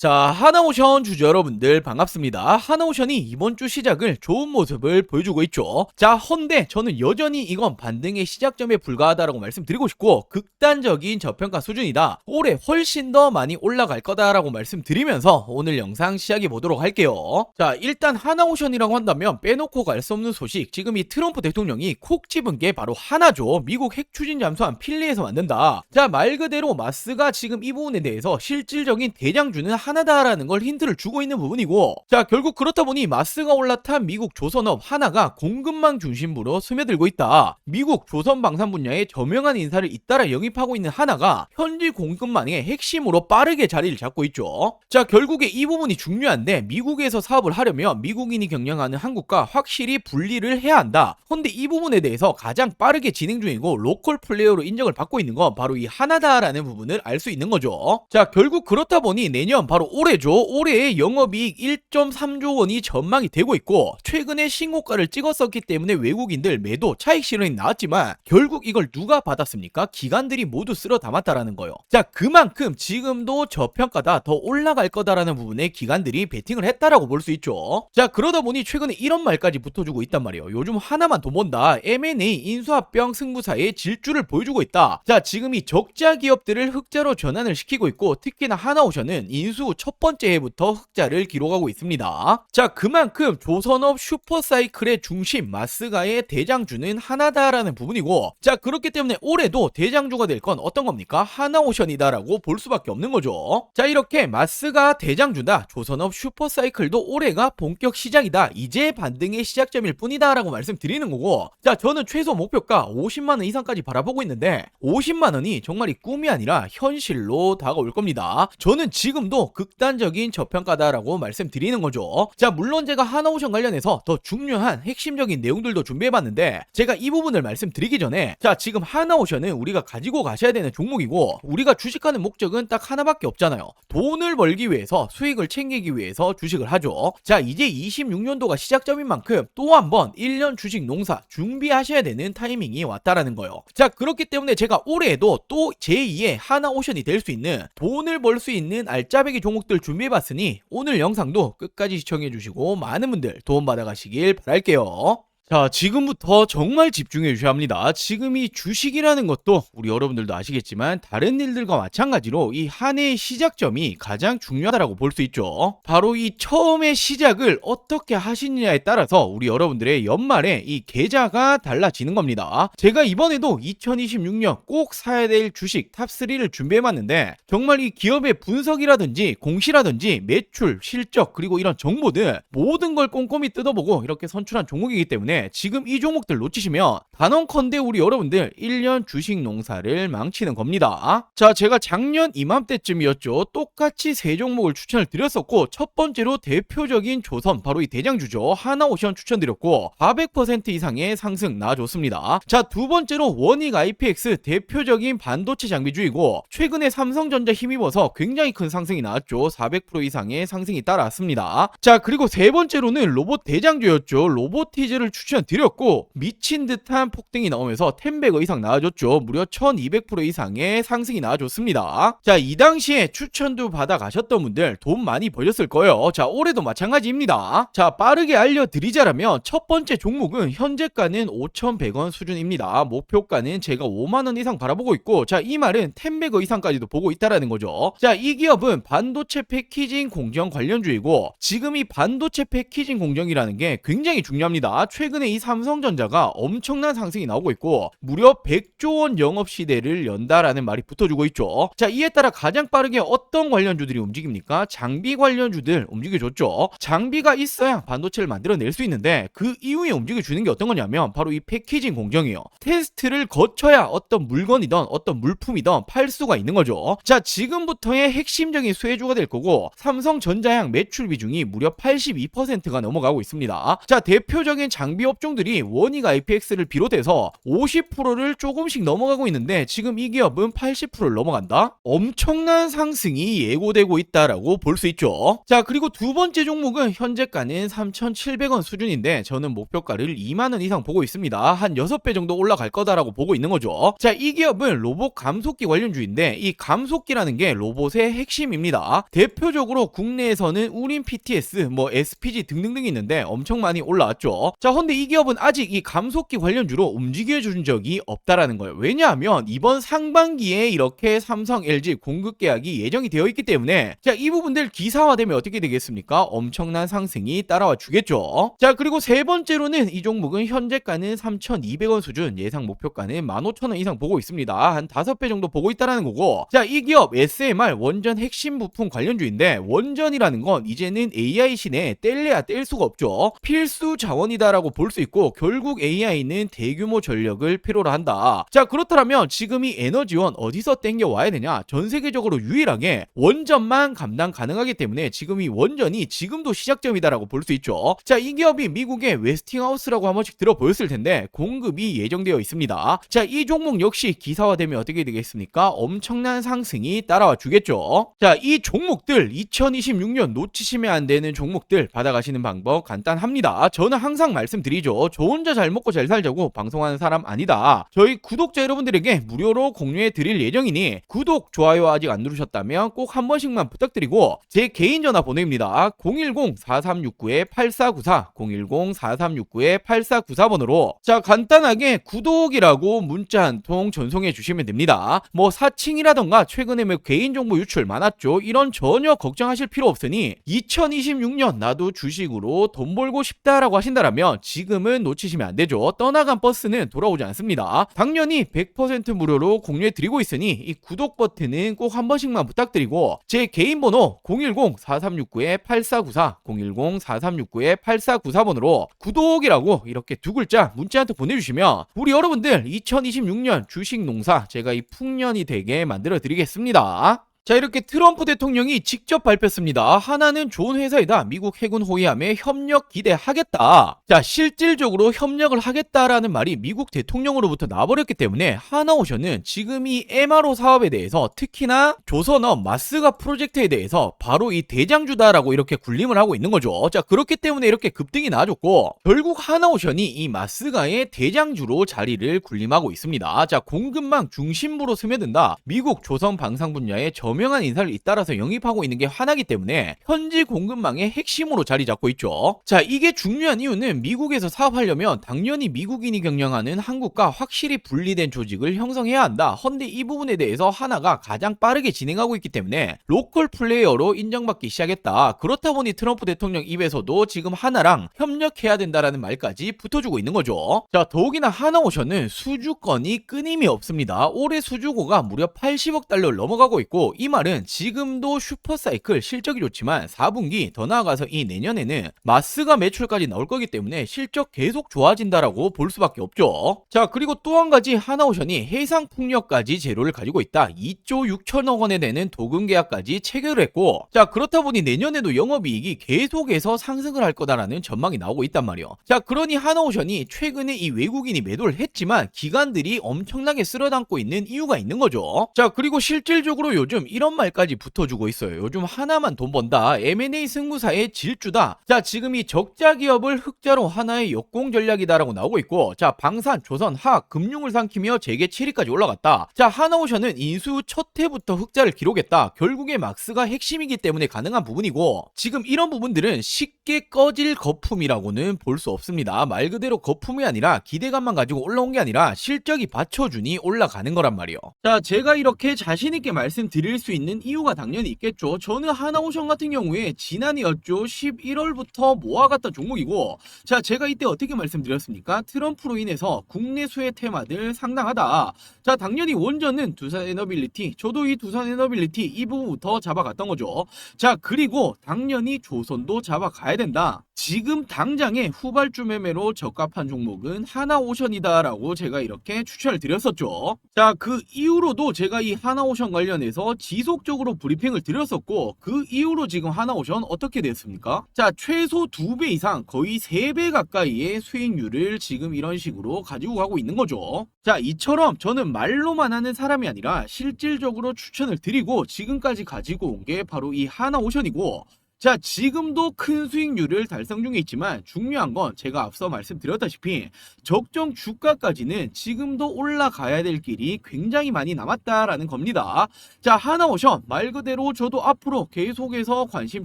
자, 하나오션 주주 여러분들 반갑습니다. 하나오션이 이번 주 시작을 좋은 모습을 보여주고 있죠. 자, 헌데 저는 여전히 이건 반등의 시작점에 불과하다라고 말씀드리고 싶고 극단적인 저평가 수준이다. 올해 훨씬 더 많이 올라갈 거다라고 말씀드리면서 오늘 영상 시작해 보도록 할게요. 자, 일단 하나오션이라고 한다면 빼놓고 갈 수 없는 소식, 지금 이 트럼프 대통령이 콕 집은 게 바로 하나죠. 미국 핵 추진 잠수함 필리에서 만든다. 자, 말 그대로 마스가 지금 이 부분에 대해서 실질적인 대장주는 하나다라는 걸 힌트를 주고 있는 부분이고, 자, 결국 그렇다 보니 마스가 올라탄 미국 조선업 하나가 공급망 중심부로 스며들고 있다. 미국 조선 방산 분야에 저명한 인사를 잇따라 영입하고 있는 하나가 현지 공급망의 핵심으로 빠르게 자리를 잡고 있죠. 자, 결국에 이 부분이 중요한데, 미국에서 사업을 하려면 미국인이 경영하는 한국과 확실히 분리를 해야 한다. 근데 이 부분에 대해서 가장 빠르게 진행 중이고 로컬 플레이어로 인정을 받고 있는 건 바로 이 하나다라는 부분을 알 수 있는 거죠. 자, 결국 그렇다 보니 내년 바로 올해죠. 올해의 영업이익 1.3조 원이 전망이 되고 있고, 최근에 신고가를 찍었었기 때문에 외국인들 매도 차익 실현이 나왔지만 결국 이걸 누가 받았습니까? 기관들이 모두 쓸어 담았다라는 거요. 자, 그만큼 지금도 저평가다, 더 올라갈 거다라는 부분에 기관들이 베팅을 했다라고 볼 수 있죠. 자, 그러다 보니 최근에 이런 말까지 붙어주고 있단 말이에요. 요즘 하나만 돈 번다. M&A 인수합병 승부사의 질주를 보여주고 있다. 자, 지금 이 적자 기업들을 흑자로 전환을 시키고 있고, 특히나 하나오션은 인수 후 첫 번째 해부터 흑자를 기록하고 있습니다. 자, 그만큼 조선업 슈퍼사이클의 중심 마스가의 대장주는 하나다라는 부분이고, 자, 그렇기 때문에 올해도 대장주가 될 건 어떤 겁니까? 하나오션이다라고 볼 수밖에 없는 거죠. 자, 이렇게 마스가 대장주다, 조선업 슈퍼사이클도 올해가 본격 시작이다, 이제 반등의 시작점일 뿐이다 라고 말씀드리는 거고, 자, 저는 최소 목표가 50만원 이상까지 바라보고 있는데 50만원이 정말 이 꿈이 아니라 현실로 다가올 겁니다. 저는 지금도 극단적인 저평가다라고 말씀드리는 거죠. 자, 물론 제가 하나오션 관련해서 더 중요한 핵심적인 내용들도 준비해봤는데, 제가 이 부분을 말씀드리기 전에, 자, 지금 하나오션은 우리가 가지고 가셔야 되는 종목이고, 우리가 주식하는 목적은 딱 하나밖에 없잖아요. 돈을 벌기 위해서, 수익을 챙기기 위해서 주식을 하죠. 자, 이제 26년도가 시작점인 만큼 또 한 번 1년 주식 농사 준비하셔야 되는 타이밍이 왔다라는 거예요. 자, 그렇기 때문에 제가 올해에도 또 제2의 하나오션이 될 수 있는, 돈을 벌 수 있는 알짜배기 종목들 준비해봤으니 오늘 영상도 끝까지 시청해주시고 많은 분들 도움 받아가시길 바랄게요. 자, 지금부터 정말 집중해 주셔야 합니다. 지금 이 주식이라는 것도 우리 여러분들도 아시겠지만 다른 일들과 마찬가지로 이 한 해의 시작점이 가장 중요하다고 볼 수 있죠. 바로 이 처음의 시작을 어떻게 하시느냐에 따라서 우리 여러분들의 연말에 이 계좌가 달라지는 겁니다. 제가 이번에도 2026년 꼭 사야 될 주식 탑3를 준비해봤는데, 정말 이 기업의 분석이라든지 공시라든지 매출, 실적, 그리고 이런 정보들 모든 걸 꼼꼼히 뜯어보고 이렇게 선출한 종목이기 때문에 지금 이 종목들 놓치시면 단언컨대 우리 여러분들 1년 주식 농사를 망치는 겁니다. 자, 제가 작년 이맘때쯤이었죠. 똑같이 세 종목을 추천을 드렸었고, 첫 번째로 대표적인 조선, 바로 이 대장주죠. 하나오션 추천드렸고 400% 이상의 상승 나와줬습니다. 자, 두 번째로 원익 IPX, 대표적인 반도체 장비주이고 최근에 삼성전자 힘입어서 굉장히 큰 상승이 나왔죠. 400% 이상의 상승이 따라왔습니다. 자, 그리고 세 번째로는 로봇 대장주였죠. 로보티즈를 추천드렸고 미친 듯한 폭등이 나오면서 10배거 이상 나와줬죠. 무려 1200% 이상의 상승이 나와줬습니다. 자, 이 당시에 추천도 받아 가셨던 분들 돈 많이 벌렸을 거예요. 자, 올해도 마찬가지입니다. 자, 빠르게 알려드리자라면 첫 번째 종목은 현재가는 5,100원 수준입니다. 목표가는 제가 5만원 이상 바라보고 있고, 자, 이 말은 10배거 이상까지도 보고 있다라는 거죠. 자, 이 기업은 반도체 패키징 공정 관련주이고, 지금 이 반도체 패키징 공정이라는 게 굉장히 중요합니다. 최근에 이 삼성전자가 엄청난 상승이 나오고 있고 무려 100조 원 영업 시대를 연다라는 말이 붙어주고 있죠. 자, 이에 따라 가장 빠르게 어떤 관련주들이 움직입니까? 장비 관련주들 움직여줬죠. 장비가 있어야 반도체를 만들어낼 수 있는데 그 이후에 움직여주는 게 어떤 거냐면 바로 이 패키징 공정이에요. 테스트를 거쳐야 어떤 물건이든 어떤 물품이든 팔 수가 있는 거죠. 자, 지금부터의 핵심적인 수혜주가 될 거고, 삼성전자향 매출 비중이 무려 82%가 넘어가고 있습니다. 자, 대표적인 장비 장비 업종들이 원익 IPX를 비롯해서 50%를 조금씩 넘어가고 있는데 지금 이 기업은 80%를 넘어간다? 엄청난 상승이 예고되고 있다라고 볼 수 있죠. 자, 그리고 두 번째 종목은 현재가는 3,700원 수준인데 저는 목표가를 2만원 이상 보고 있습니다. 한 6배 정도 올라갈 거다라고 보고 있는 거죠. 자, 이 기업은 로봇 감속기 관련주인데 이 감속기라는 게 로봇의 핵심입니다. 대표적으로 국내에서는 우린 PTS, SPG 등등등이 있는데 엄청 많이 올라왔죠. 자, 근데 이 기업은 아직 이 감속기 관련주로 움직여준 적이 없다라는 거예요. 왜냐하면 이번 상반기에 이렇게 삼성, LG 공급 계약이 예정이 되어 있기 때문에 자, 이 부분들 기사화되면 어떻게 되겠습니까? 엄청난 상승이 따라와 주겠죠. 자, 그리고 세 번째로는 이 종목은 현재가는 3,200원 수준, 예상 목표가는 15,000원 이상 보고 있습니다. 한 5배 정도 보고 있다라는 거고, 자, 이 기업 SMR 원전 핵심 부품 관련주인데 원전이라는 건 이제는 AI 시대에 뗄래야 뗄 수가 없죠. 필수 자원이다라고 볼 수 있고 결국 AI는 대규모 전력을 필요로 한다. 자, 그렇다면 지금 이 에너지원 어디서 땡겨 와야 되냐? 전 세계적으로 유일하게 원전만 감당 가능하기 때문에 지금 이 원전이 지금도 시작점이다라고 볼 수 있죠. 자, 이 기업이 미국의 웨스팅하우스라고 한 번씩 들어보였을 텐데 공급이 예정되어 있습니다. 자, 이 종목 역시 기사화되면 어떻게 되겠습니까? 엄청난 상승이 따라와 주겠죠. 자, 이 종목들 2026년 놓치시면 안 되는 종목들 받아가시는 방법 간단합니다. 저는 항상 말씀드리죠. 저 혼자 잘 먹고 잘 살자고 방송하는 사람 아니다. 저희 구독자 여러분들에게 무료로 공유해 드릴 예정이니 구독, 좋아요 아직 안 누르셨다면 꼭 한 번씩만 부탁드리고 제 개인 전화 보내입니다. 010-4369-8494 010-4369-8494번으로 자, 간단하게 구독이라고 문자 한 통 전송해 주시면 됩니다. 사칭이라던가 최근에 개인정보 유출 많았죠. 이런 전혀 걱정하실 필요 없으니 2026년 나도 주식으로 돈 벌고 싶다라고 하신다면 지금은 놓치시면 안 되죠. 떠나간 버스는 돌아오지 않습니다. 당연히 100% 무료로 공유해 드리고 있으니 이 구독 버튼은 꼭 한 번씩만 부탁드리고 제 개인 번호 010-4369-8494 010-4369-8494번으로 구독이라고 이렇게 두 글자 문자 한 통 보내주시면 우리 여러분들 2026년 주식 농사 제가 이 풍년이 되게 만들어 드리겠습니다. 자, 이렇게 트럼프 대통령이 직접 발표했습니다. 하나는 좋은 회사이다. 미국 해군 호위함에 협력 기대하겠다. 자, 실질적으로 협력을 하겠다라는 말이 미국 대통령으로부터 나와버렸기 때문에 하나오션은 지금 이 MRO 사업에 대해서 특히나 조선업 마스가 프로젝트에 대해서 바로 이 대장주다라고 이렇게 군림을 하고 있는 거죠. 자, 그렇기 때문에 이렇게 급등이 나와줬고 결국 하나오션이 이 마스가의 대장주로 자리를 군림하고 있습니다. 자, 공급망 중심부로 스며든다. 미국 조선 방산 분야의 저명한 인사를 잇따라서 영입하고 있는 게 하나이기 때문에 현지 공급망의 핵심으로 자리 잡고 있죠. 자, 이게 중요한 이유는 미국에서 사업하려면 당연히 미국인이 경영하는 한국과 확실히 분리된 조직을 형성해야 한다. 헌데 이 부분에 대해서 하나가 가장 빠르게 진행하고 있기 때문에 로컬 플레이어로 인정받기 시작했다. 그렇다 보니 트럼프 대통령 입에서도 지금 하나랑 협력해야 된다라는 말까지 붙어주고 있는 거죠. 자, 더욱이나 하나오션은 수주건이 끊임이 없습니다. 올해 수주고가 무려 80억 달러를 넘어가고 있고 이 말은 지금도 슈퍼사이클 실적이 좋지만 4분기 더 나아가서 이 내년에는 마스가 매출까지 나올 거기 때문에 실적 계속 좋아진다라고 볼 수밖에 없죠. 자, 그리고 또 한 가지 하나오션이 해상풍력까지 재료를 가지고 있다. 2조 6천억 원에 되는 도금 계약까지 체결을 했고 자, 그렇다 보니 내년에도 영업이익이 계속해서 상승을 할 거다라는 전망이 나오고 있단 말이에요. 자, 그러니 하나오션이 최근에 이 외국인이 매도를 했지만 기관들이 엄청나게 쓸어담고 있는 이유가 있는 거죠. 자, 그리고 실질적으로 요즘 이런 말까지 붙어주고 있어요. 요즘 하나만 돈 번다. M&A 승부사의 질주다. 자, 지금 이 적자 기업을 흑자로 하나의 역공 전략이다라고 나오고 있고 자, 방산, 조선, 화학, 금융을 삼키며 재계 7위까지 올라갔다. 자, 하나오션은 인수 첫 해부터 흑자를 기록했다. 결국에 막스가 핵심이기 때문에 가능한 부분이고 지금 이런 부분들은 쉽게 꺼질 거품이라고는 볼 수 없습니다. 말 그대로 거품이 아니라 기대감만 가지고 올라온 게 아니라 실적이 받쳐주니 올라가는 거란 말이에요. 자, 제가 이렇게 자신있게 말씀드릴 수 있는 이유가 당연히 있겠죠. 저는 하나오션 같은 경우에 지난해였죠. 11월부터 모아갔던 종목이고 자, 제가 이때 어떻게 말씀드렸습니까? 트럼프로 인해서 국내 수혜 테마들 상당하다. 자, 당연히 원전은 두산에너빌리티, 저도 이 두산에너빌리티 이 부분부터 잡아갔던 거죠. 자, 그리고 당연히 조선도 잡아가야 된다. 지금 당장의 후발주 매매로 적합한 종목은 하나오션이다라고 제가 이렇게 추천을 드렸었죠. 자, 그 이후로도 제가 이 하나오션 관련해서 지속적으로 브리핑을 드렸었고, 그 이후로 지금 하나오션 어떻게 됐습니까? 자, 최소 2배 이상, 거의 3배 가까이의 수익률을 지금 이런 식으로 가지고 가고 있는 거죠. 자, 이처럼 저는 말로만 하는 사람이 아니라 실질적으로 추천을 드리고 지금까지 가지고 온 게 바로 이 하나오션이고, 자, 지금도 큰 수익률을 달성 중에 있지만 중요한 건 제가 앞서 말씀드렸다시피 적정 주가까지는 지금도 올라가야 될 길이 굉장히 많이 남았다라는 겁니다. 자, 하나오션 말 그대로 저도 앞으로 계속해서 관심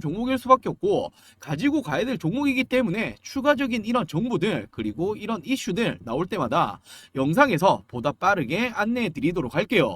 종목일 수밖에 없고 가지고 가야 될 종목이기 때문에 추가적인 이런 정보들 그리고 이런 이슈들 나올 때마다 영상에서 보다 빠르게 안내해 드리도록 할게요.